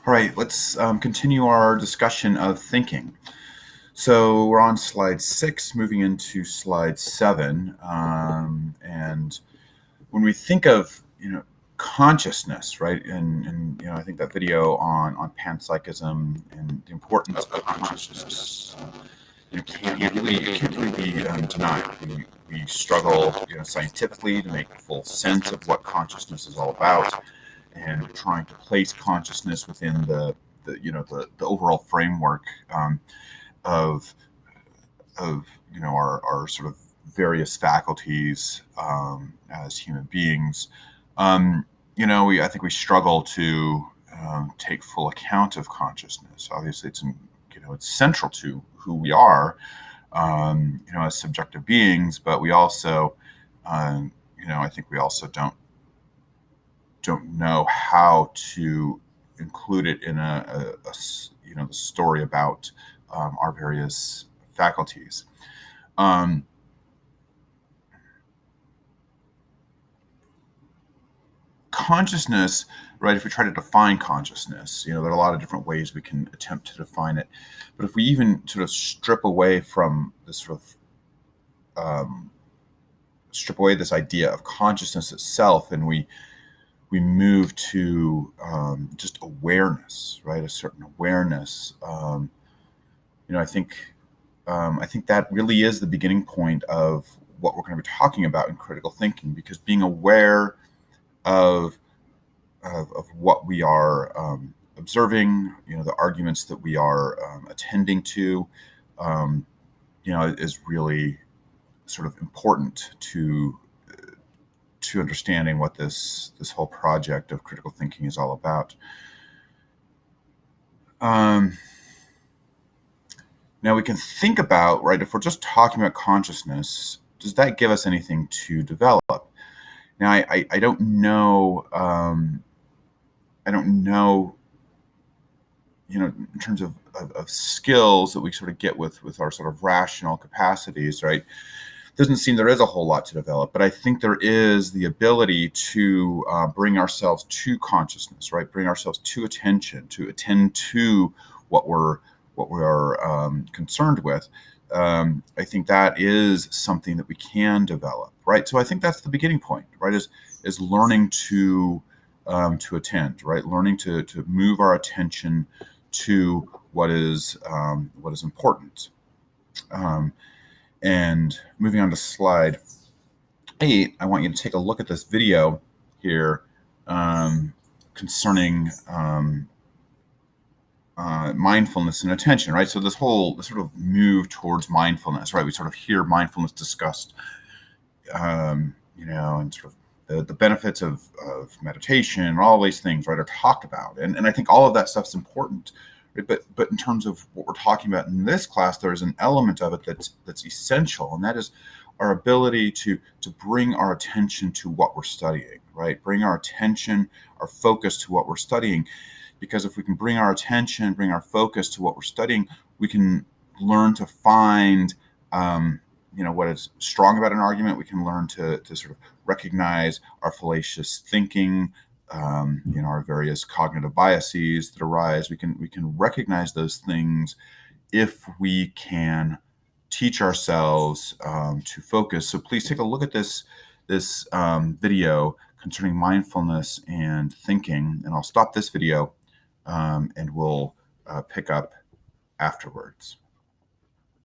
All right, let's continue our discussion of thinking. So we're on slide 6, moving into slide 7, and when we think of consciousness, right, and I think that video on panpsychism and the importance of consciousness, can't really be denied. We struggle, scientifically to make full sense of what consciousness is all about, and trying to place consciousness within the overall framework of our sort of various faculties as human beings. I think we struggle to take full account of consciousness. Obviously, it's central to who we are, as subjective beings, but we also, I think we also don't know how to include it in the story about our various faculties. Consciousness, right? If we try to define consciousness, there are a lot of different ways we can attempt to define it. But if we even sort of strip away this idea of consciousness itself, and we move to just awareness, right? A certain awareness. I think that really is the beginning point of what we're going to be talking about in critical thinking, because being aware of what we are observing, the arguments that we are attending to, is really sort of important to understanding what this whole project of critical thinking is all about. Now we can think about, right, if we're just talking about consciousness, does that give us anything to develop? Now I don't know. I don't know. In terms of skills that we sort of get with our sort of rational capacities, right? Doesn't seem there is a whole lot to develop, but I think there is the ability to bring ourselves to consciousness, right? Bring ourselves to attention, to attend to what we are concerned with. I think that is something that we can develop, right? So I think that's the beginning point, right? Is learning to attend, right? Learning to move our attention to what is important. And moving on to slide 8, I want you to take a look at this video here concerning mindfulness and attention, right? So this sort of move towards mindfulness, right? We sort of hear mindfulness discussed, and sort of the benefits of meditation and all these things, right, are talked about. And I think all of that stuff's important. Right? But in terms of what we're talking about in this class, there's an element of it that's essential, and that is our ability to bring our attention to what we're studying, right? Bring our attention, our focus to what we're studying. Because if we can bring our attention, bring our focus to what we're studying, we can learn to find what is strong about an argument. We can learn to sort of recognize our fallacious thinking, our various cognitive biases that arise. We can recognize those things if we can teach ourselves to focus. So please take a look at this video concerning mindfulness and thinking, and I'll stop this video and we'll pick up afterwards.